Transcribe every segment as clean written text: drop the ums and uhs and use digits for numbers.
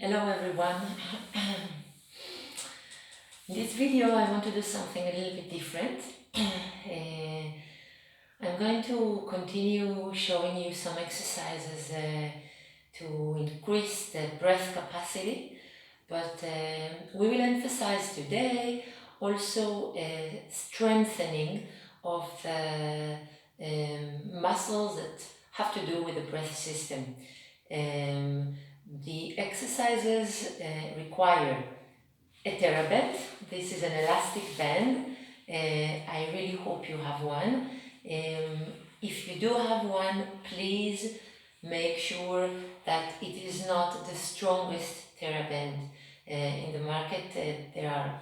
Hello everyone. In this video I want to do something a little bit different. I'm going to continue showing you some exercises to increase the breath capacity, but we will emphasize today also strengthening of the muscles that have to do with the breath system. The exercises require a Thera-Band. This is an elastic band. I really hope you have one. If you do have one, please make sure that it is not the strongest Thera-Band. In the market, there are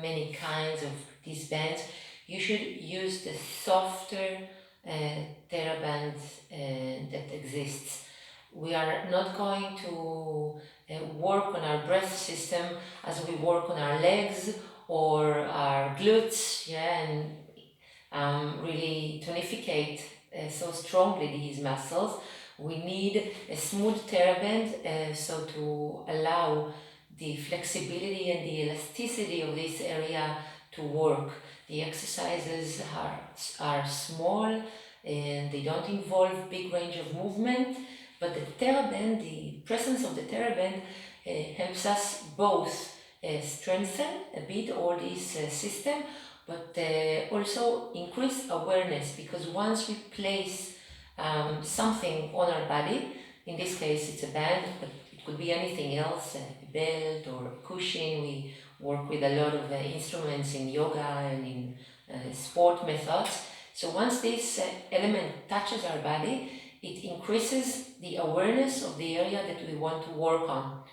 many kinds of these bands. You should use the softer Thera-Band that exists. We are not going to work on our breath system as we work on our legs or our glutes, and really tonificate so strongly these muscles. We need a smooth Thera-Band so to allow the flexibility and the elasticity of this area to work. The exercises are small and they don't involve big range of movement, but the Thera-Band, the presence of the Thera-Band helps us both strengthen a bit all this system, but also increase awareness, because once we place something on our body, in this case it's a band, but it could be anything else, a belt or a cushion. We work with a lot of instruments in yoga and in sport methods. So once this element touches our body, it increases the awareness of the area that we want to work on.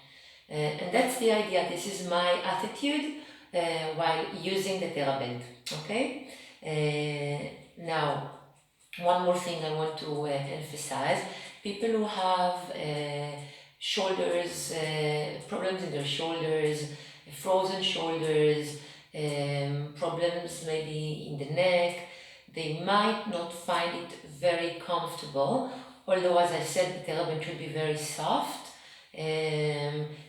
And that's the idea. This is my attitude while using the Thera-Band. Okay? Now, one more thing I want to emphasize. People who have shoulders, problems in their shoulders, frozen shoulders, problems maybe in the neck, they might not find it very comfortable, although as I said, the Thera-Band should be very soft.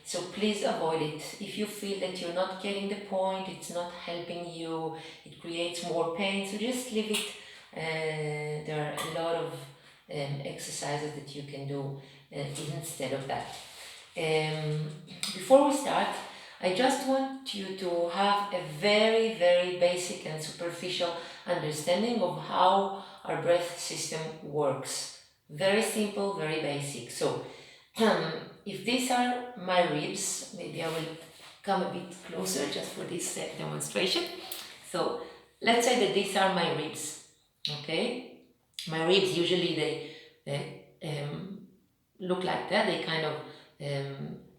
So please avoid it. If you feel that you're not getting the point, it's not helping you, it creates more pain, so just leave it. There are a lot of exercises that you can do instead of that. Before we start, I just want you to have a very, very basic and superficial understanding of how our breath system works. Very simple, very basic. So, if these are my ribs, maybe I will come a bit closer just for this demonstration. So, let's say that these are my ribs, okay? My ribs, usually they look like that. They kind of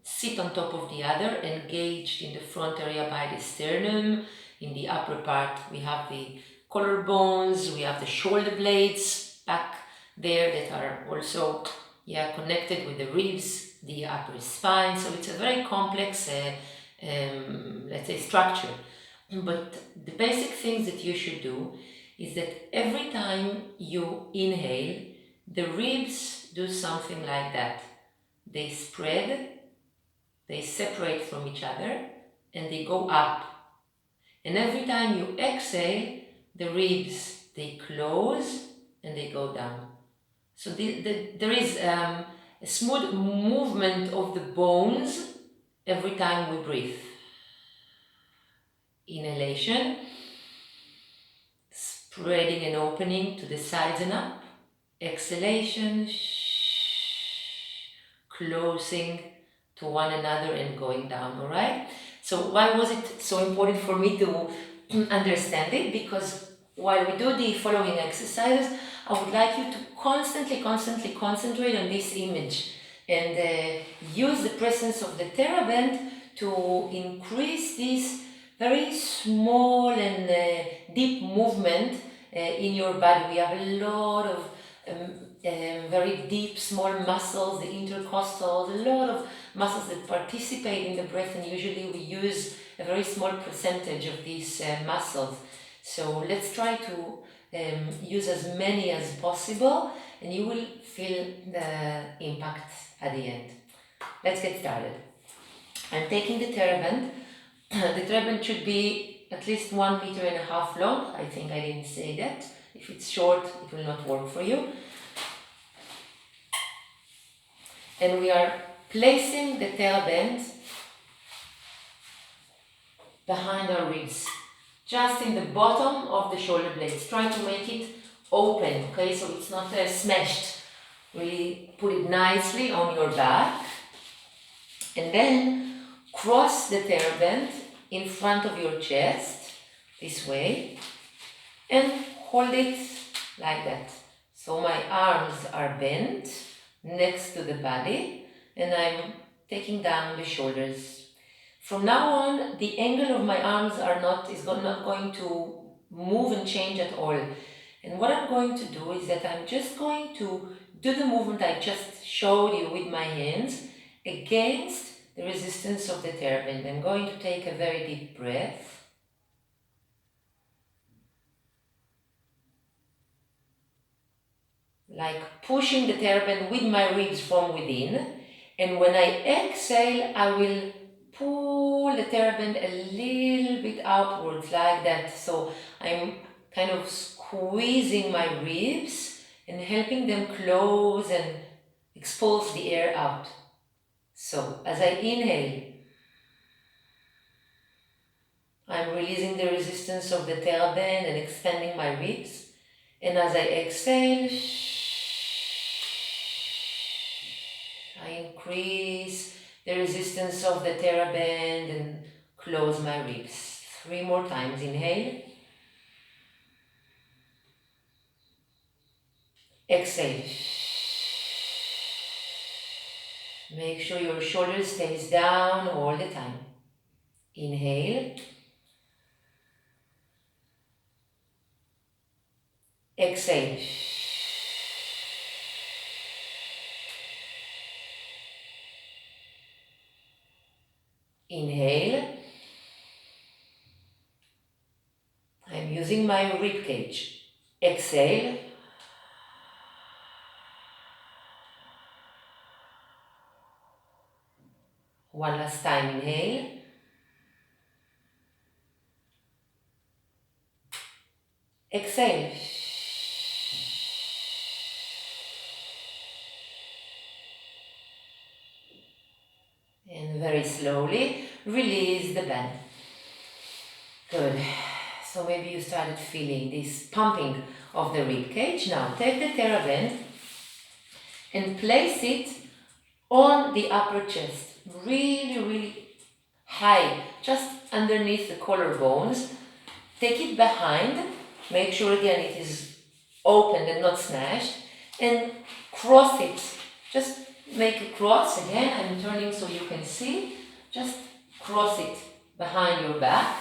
sit on top of the other, engaged in the front area by the sternum. In the upper part, we have the collarbones, we have the shoulder blades back there that are also connected with the ribs, the upper spine. So it's a very complex, let's say, structure. But the basic things that you should do is that every time you inhale, the ribs do something like that. They spread, they separate from each other, and they go up. And every time you exhale, the ribs, they close and they go down. So there is a smooth movement of the bones every time we breathe. Inhalation, spreading and opening to the sides and up. Exhalation, closing to one another and going down, all right? So why was it so important for me to understand it? Because while we do the following exercises, I would like you to constantly concentrate on this image and use the presence of the Thera-Band to increase this very small and deep movement in your body. We have a lot of very deep, small muscles, the intercostals, a lot of muscles that participate in the breath, and usually we use a very small percentage of these muscles. So let's try to use as many as possible, and you will feel the impact at the end. Let's get started. I'm taking the Thera-Band. The Thera-Band should be at least 1.5 meters long. I think I didn't say that. If it's short, it will not work for you. And we are placing the Thera-Band behind our ribs, just in the bottom of the shoulder blades. Try to make it open, okay, so it's not smashed. Really put it nicely on your back, and then cross the Thera-Band in front of your chest, this way, and hold it like that. So my arms are bent next to the body, and I'm taking down the shoulders. From now on, the angle of my arms is not going to move and change at all. And what I'm going to do is that I'm just going to do the movement I just showed you with my hands against the resistance of the Thera-Band. I'm going to take a very deep breath. Like pushing the Thera-Band with my ribs from within. And when I exhale, I will pull the Thera-Band a little bit outwards like that. So I'm kind of squeezing my ribs and helping them close and expose the air out. So as I inhale, I'm releasing the resistance of the Thera-Band and expanding my ribs. And as I exhale, I increase the resistance of the Thera-Band and close my ribs. 3 more times. Inhale. Exhale. Make sure your shoulder stays down all the time. Inhale. Exhale. Inhale. I'm using my rib cage. Exhale. One last time. Inhale. Exhale. And very slowly release the band. Good. So maybe you started feeling this pumping of the rib cage. Now take the Thera-Band and place it on the upper chest. Really, really high, just underneath the collarbones. Take it behind. Make sure again it is open and not smashed. And cross it. Just make a cross again. I'm turning so you can see. Just cross it behind your back.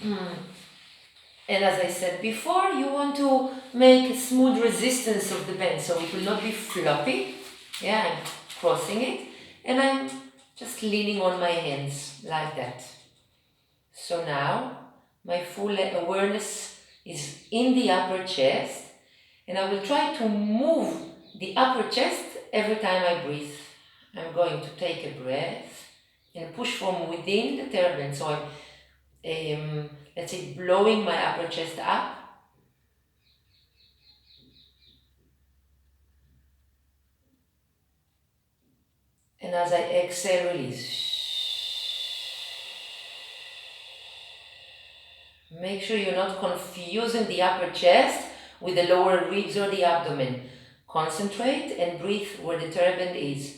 And as I said before, you want to make a smooth resistance of the band so it will not be floppy. Yeah, I'm crossing it and I'm just leaning on my hands like that. So now my full awareness is in the upper chest and I will try to move the upper chest every time I breathe. I'm going to take a breath and push from within the Thera-Band. So I'm let's say blowing my upper chest up. And as I exhale, release. Make sure you're not confusing the upper chest with the lower ribs or the abdomen. Concentrate and breathe where the Thera-Band is.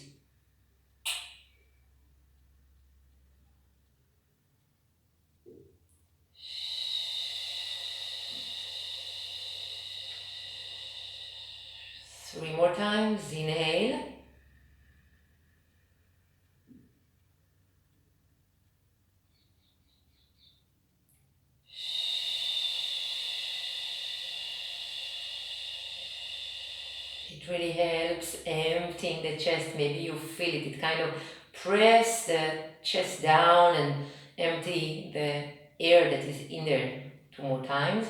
Three more times. Inhale. It really helps emptying the chest. Maybe you feel it. It kind of press the chest down and empty the air that is in there. 2 more times.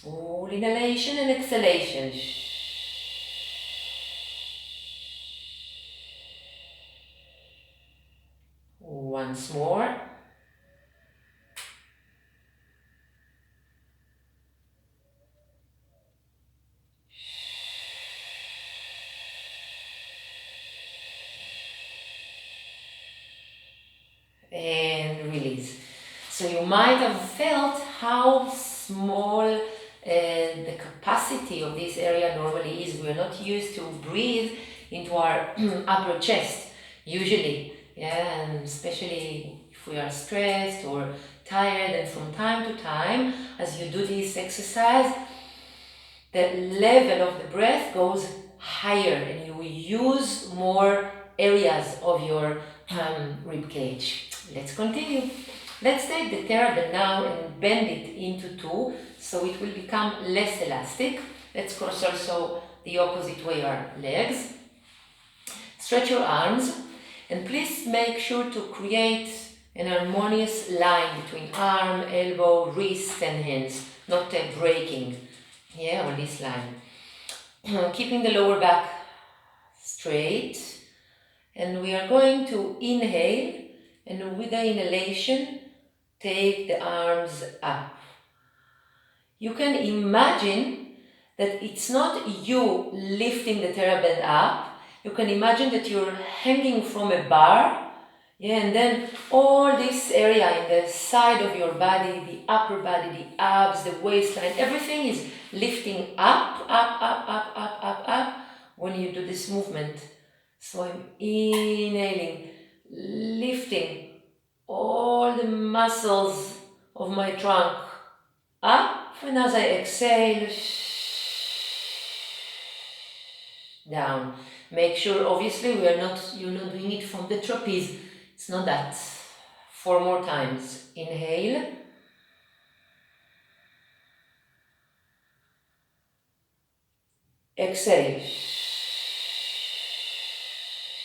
Full inhalation and exhalation. Once more. And release. So you might have felt how small the capacity of this area normally is. We're not used to breathe into our upper chest usually, yeah, and especially if we are stressed or tired, and from time to time as you do this exercise, the level of the breath goes higher and you use more areas of your rib cage. Let's continue. Let's take the Thera-Band now and bend it into two so it will become less elastic. Let's cross also the opposite way our legs. Stretch your arms and please make sure to create an harmonious line between arm, elbow, wrist and hands, not breaking, yeah, on this line. Keeping the lower back straight, and we are going to inhale, and with the inhalation take the arms up. You can imagine that it's not you lifting the Thera-Band up. You can imagine that you're hanging from a bar, yeah, and then all this area in the side of your body, the upper body, the abs, the waistline, everything is lifting up, up, up, up, up, up, up when you do this movement. So I'm inhaling, lifting all the muscles of my trunk up, and as I exhale, down. Make sure, obviously, you're not doing it from the trapeze. It's not that. 4 more times. Inhale. Exhale.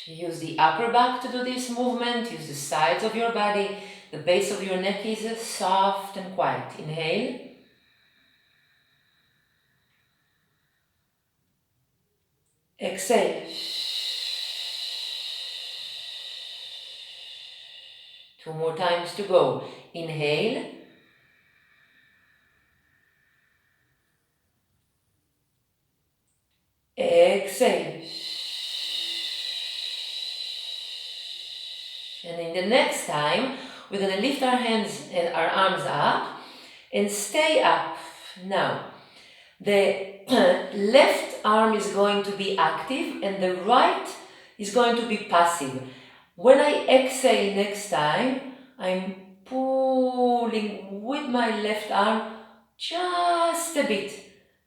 Use the upper back to do this movement. Use the sides of your body. The base of your neck is soft and quiet. Inhale. Exhale. 2 more times to go. Inhale. Exhale. And in the next time, we're going to lift our hands and our arms up and stay up. Now, the left arm is going to be active and the right is going to be passive. When I exhale next time, I'm pulling with my left arm just a bit,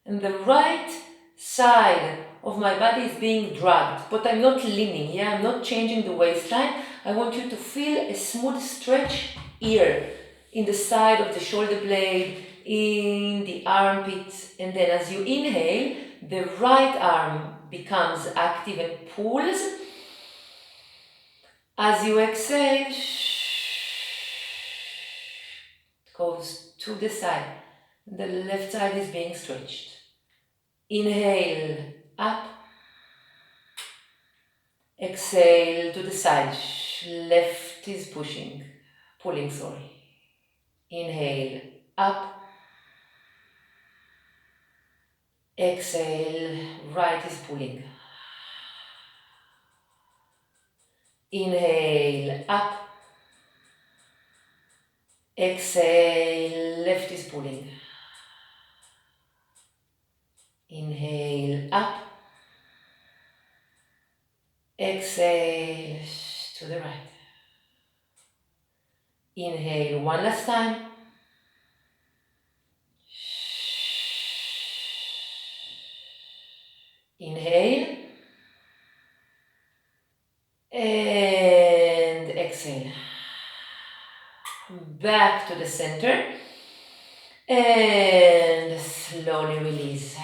and the right side of my body is being dragged, but I'm not leaning, yeah, I'm not changing the waistline. I want you to feel a smooth stretch here in the side of the shoulder blade, in the armpit, and then as you inhale, the right arm becomes active and pulls. As you exhale, it goes to the side. The left side is being stretched. Inhale, up. Exhale to the side. Left is pulling, sorry. Inhale, up. Exhale, right is pulling. Inhale, up. Exhale, left is pulling. Inhale, up. Exhale to the right. Inhale one last time. Inhale. And exhale. Back to the center. And slowly release.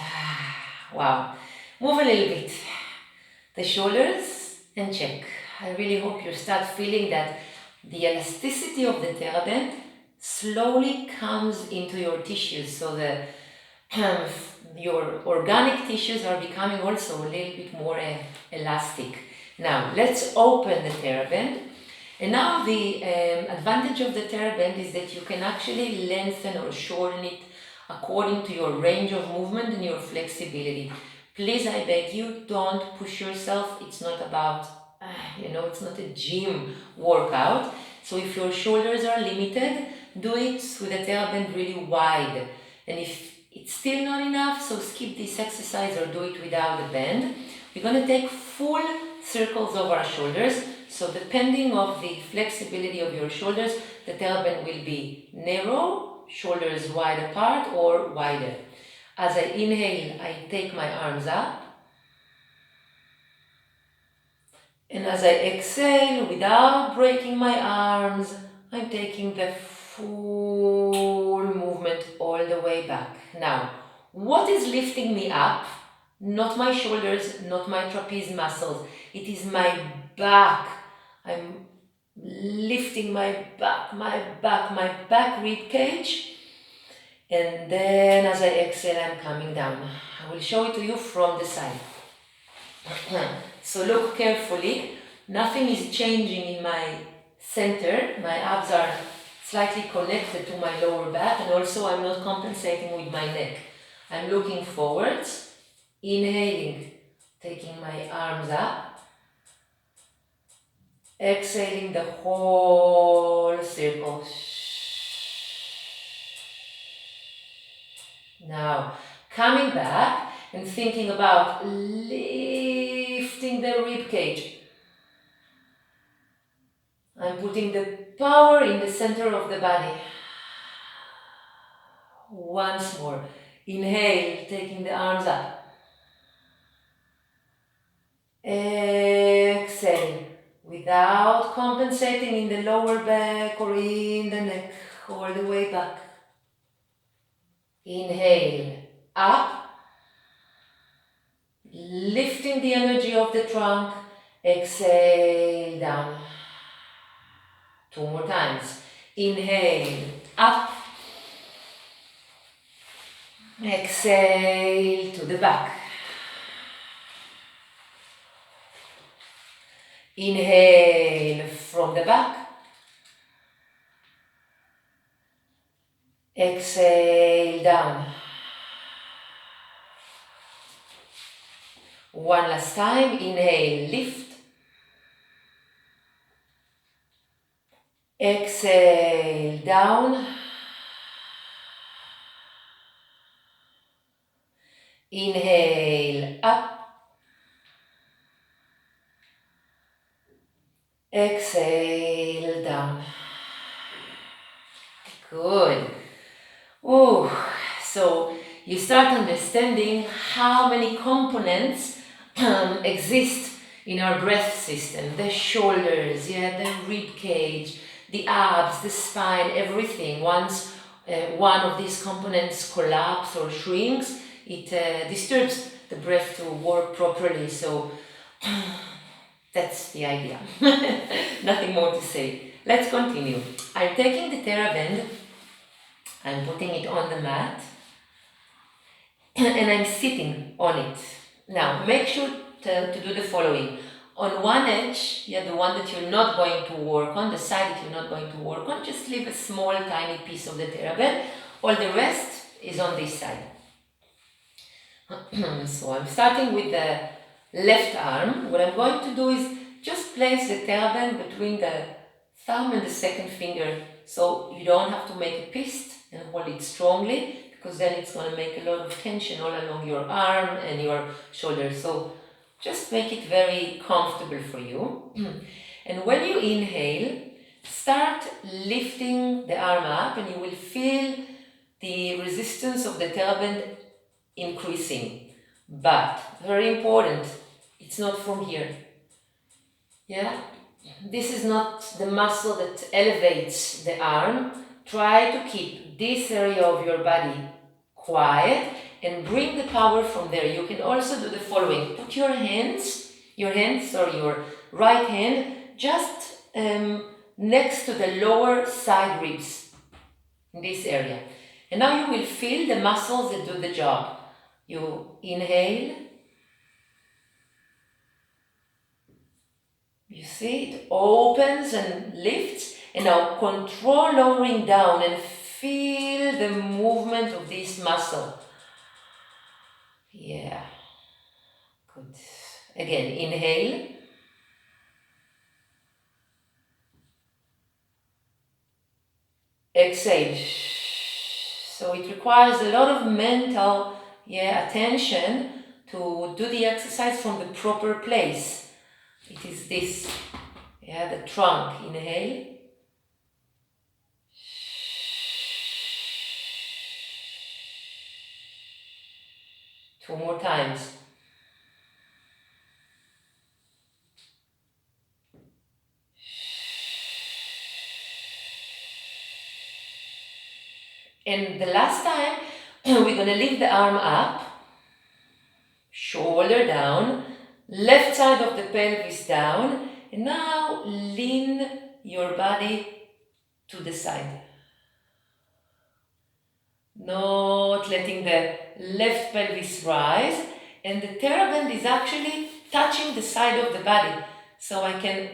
Wow. Move a little bit. The shoulders and check. I really hope you start feeling that the elasticity of the Thera-Band slowly comes into your tissues, so the your organic tissues are becoming also a little bit more elastic. Now let's open the Thera-Band And now the advantage of the Thera-Band is that you can actually lengthen or shorten it according to your range of movement and your flexibility. Please, I beg you, don't push yourself. It's not about, it's not a gym workout. So if your shoulders are limited, do it with the Thera-Band really wide. And if it's still not enough, so skip this exercise or do it without the band. We're going to take full circles of our shoulders. So depending on the flexibility of your shoulders, the Thera-Band will be narrow, shoulders wide apart or wider. As I inhale, I take my arms up. And as I exhale, without breaking my arms, I'm taking the full movement all the way back. Now, what is lifting me up? Not my shoulders, not my trapeze muscles. It is my back. I'm lifting my back rib cage. And then as I exhale, I'm coming down. I will show it to you from the side. So look carefully. Nothing is changing in my center. My abs are slightly connected to my lower back, and also I'm not compensating with my neck. I'm looking forwards, inhaling, taking my arms up, exhaling the whole circle. Now, coming back and thinking about lifting the rib cage. I'm putting the power in the center of the body. Once more. Inhale, taking the arms up. Exhale, without compensating in the lower back or in the neck, all the way back. Inhale, up, lifting the energy of the trunk. Exhale, down. 2 more times. Inhale, up. Exhale to the back. Inhale from the back. Exhale down. One last time. Inhale, lift. Exhale down. Inhale up. Exhale down. Good. Ooh. So you start understanding how many components exist in our breath system. The shoulders, the rib cage, the abs, the spine, everything. Once one of these components collapse or shrinks, it disturbs the breath to work properly. So that's the idea. Nothing more to say. Let's continue. I'm taking the Thera-Band, I'm putting it on the mat, and I'm sitting on it. Now, make sure to do the following. On one edge, the one that you're not going to work on, the side that you're not going to work on, just leave a small, tiny piece of the Thera-Band. All the rest is on this side. So I'm starting with the left arm. What I'm going to do is just place the Thera-Band between the thumb and the second finger, so you don't have to make a fist and hold it strongly, because then it's going to make a lot of tension all along your arm and your shoulder. So just make it very comfortable for you. And when you inhale, start lifting the arm up, and you will feel the resistance of the Thera-Band increasing. But, very important, it's not from here. This is not the muscle that elevates the arm. Try to keep this area of your body quiet and bring the power from there. You can also do the following. Put your right hand just next to the lower side ribs, in this area. And now you will feel the muscles that do the job. You inhale. You See, it opens and lifts. And now control lowering down and feel the movement of this muscle. Yeah. Good. Again, inhale. Exhale. So it requires a lot of mental attention to do the exercise from the proper place. It is this, the trunk. Inhale. Two more times. And the last time, we're going to lift the arm up, shoulder down, left side of the pelvis down, and now lean your body to the side. Not letting the left pelvis rise, and the Thera-Band is actually touching the side of the body. So I can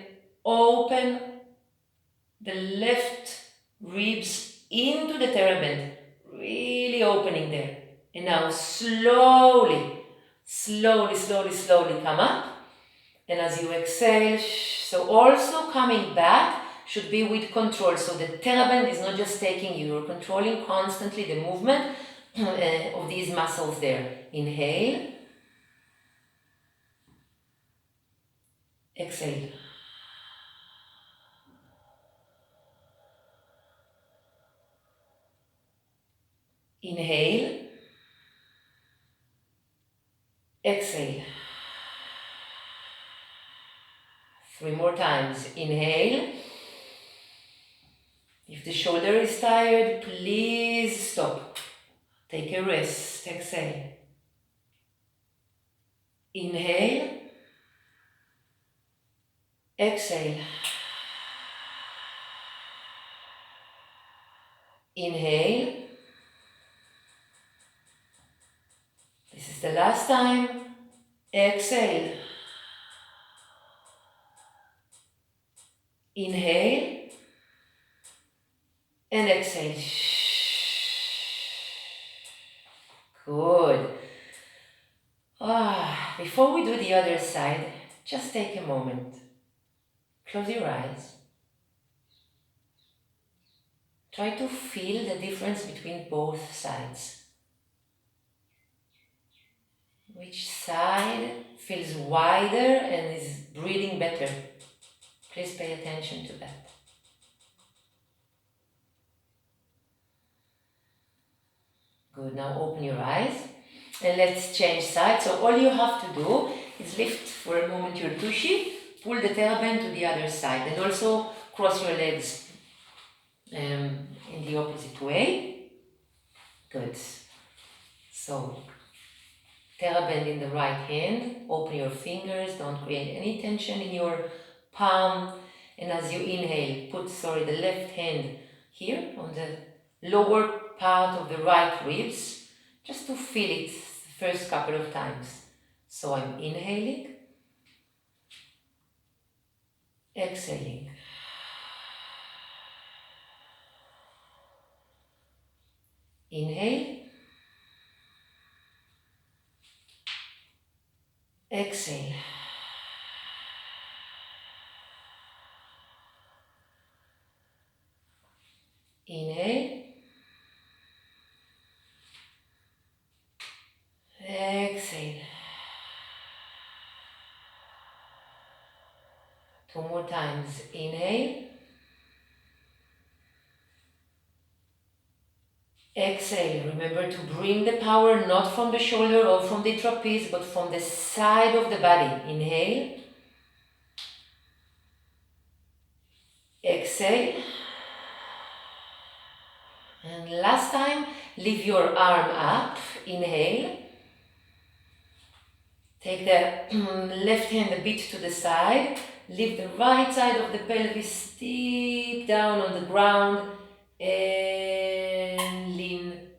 open the left ribs into the Thera-Band, really opening there. And now slowly come up. And as you exhale, so also coming back should be with control. So the Thera-Band is not just taking you, you're controlling constantly the movement of these muscles there. Inhale. Exhale. Inhale. Exhale. 3 more times. Inhale. If the shoulder is tired, please stop. Take a rest. Exhale. Inhale. Exhale. Inhale. This is the last time. Exhale. Inhale. And exhale. Good. Before we do the other side, just take a moment. Close your eyes. Try to feel the difference between both sides. Which side feels wider and is breathing better? Please pay attention to that. Good, now open your eyes and let's change sides. So all you have to do is lift for a moment your tushy, pull the Thera-Band to the other side, and also cross your legs in the opposite way. Good. So Thera-Band in the right hand, open your fingers, don't create any tension in your palm, and as you inhale, put the left hand here on the lower part of the right ribs, just to feel it the first couple of times. So I'm inhaling, exhaling. Inhale, exhale. Inhale, exhale. 2 more times. Inhale, exhale. Remember to bring the power not from the shoulder or from the trapeze, but from the side of the body. Inhale, exhale. And last time, lift your arm up. Inhale. Take the left hand a bit to the side. Lift the right side of the pelvis deep down on the ground and lean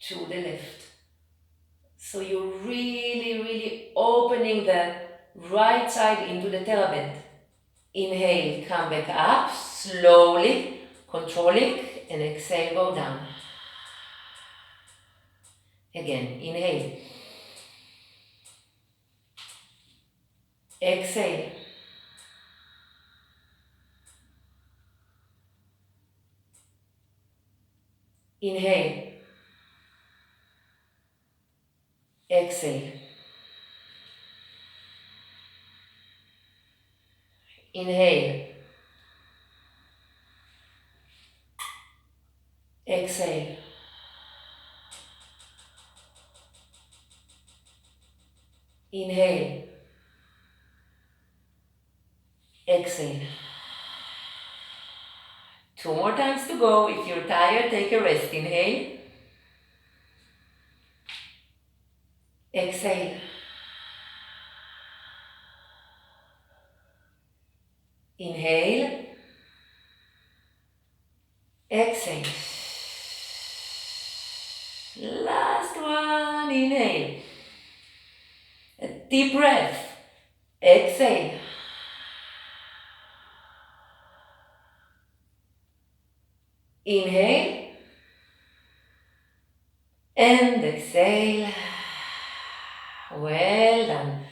to the left. So you're really opening the right side into the Thera-Band. Inhale, come back up, slowly, controlling, and exhale, go down. Again, inhale. Exhale. Inhale. Exhale. Inhale. Exhale. Inhale. Exhale. 2 more times to go. If you're tired, take a rest. Inhale. Exhale. Inhale. Exhale. Last one. Inhale. A deep breath. Exhale. Inhale. And exhale. Well done.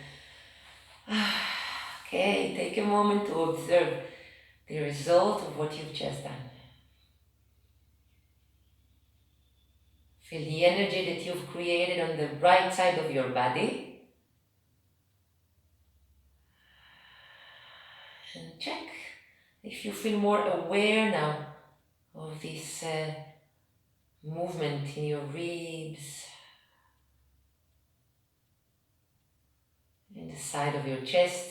Okay, take a moment to observe the result of what you've just done. Feel the energy that you've created on the right side of your body. And check if you feel more aware now of this movement in your ribs, in the side of your chest.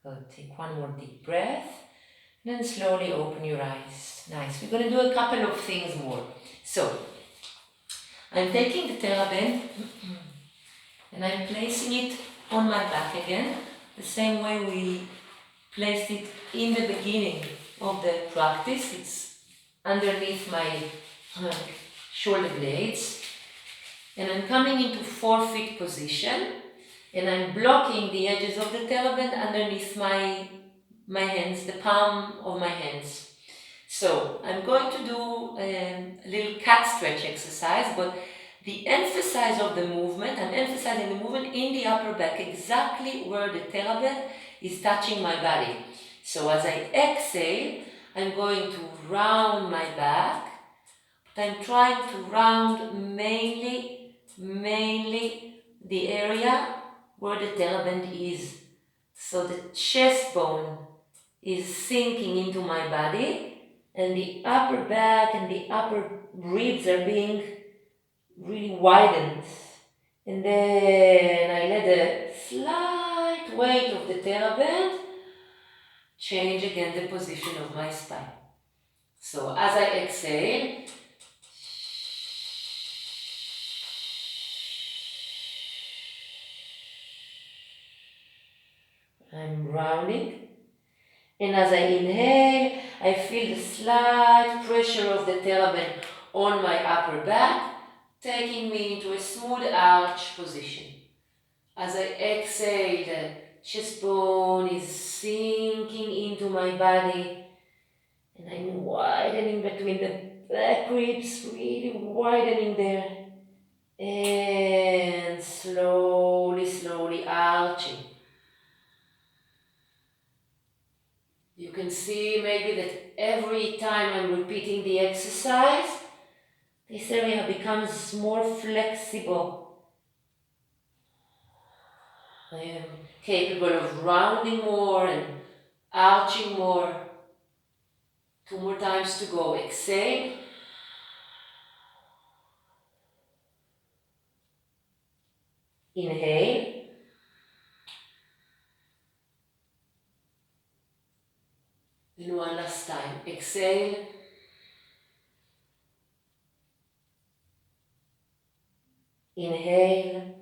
Good. Take one more deep breath. And then slowly open your eyes. Nice. We're going to do a couple of things more. So, I'm taking the Thera-Band and I'm placing it on my back again, the same way we placed it in the beginning of the practice. It's underneath my shoulder blades. And I'm coming into forefeet position and I'm blocking the edges of the Thera-Band underneath my hands, the palm of my hands. So I'm going to do a little cat stretch exercise, but the emphasis of the movement, I'm emphasizing the movement in the upper back, exactly where the Thera-Band is touching my body. So as I exhale, I'm going to round my back, but I'm trying to round mainly the area where the Thera-Band is. So the chest bone is sinking into my body and the upper back and the upper ribs are being really widened. And then I let the slight weight of the Thera-Band change again the position of my spine. So as I exhale, I'm rounding. And as I inhale, I feel the slight pressure of the Thera-Band on my upper back, taking me into a smooth arch position. As I exhale, the chest bone is sinking into my body, and I'm widening between the back ribs, really widening there, and slowly arching. You can see maybe that every time I'm repeating the exercise, this area becomes more flexible. I am capable of rounding more and arching more. 2 more times to go. Exhale. Inhale. And one last time. Exhale. Inhale.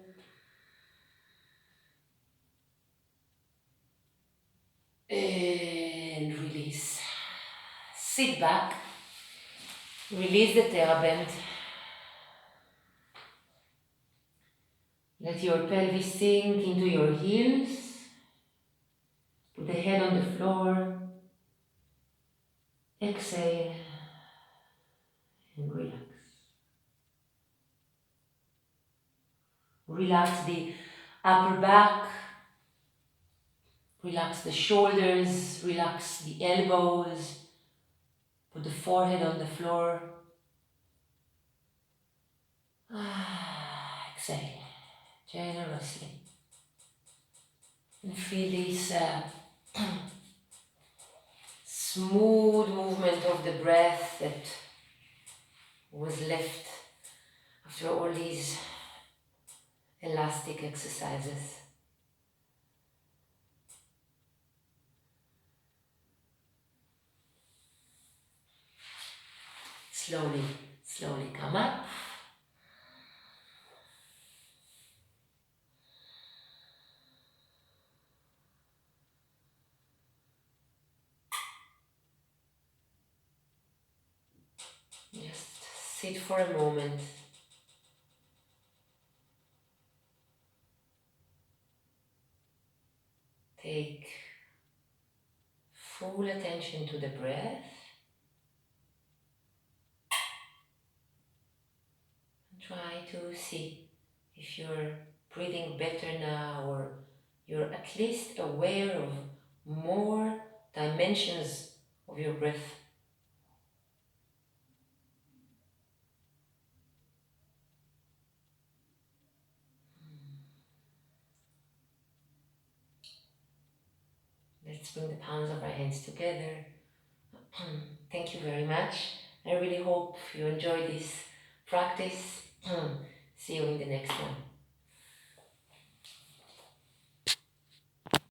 And release. Sit back. Release the Thera-Band. Let your pelvis sink into your heels. Put Put the head on the floor. Exhale and relax. Relax the upper back. Relax the shoulders. Relax the elbows. Put the forehead on the floor. Exhale generously. And feel this smooth movement of the breath that was left after all these elastic exercises. Slowly, slowly come up. Just sit for a moment. Take full attention to the breath. And try to see if you're breathing better now, or you're at least aware of more dimensions of your breath. Let's bring the palms of our hands together. Thank you very much. I really hope you enjoy this practice. See you in the next one.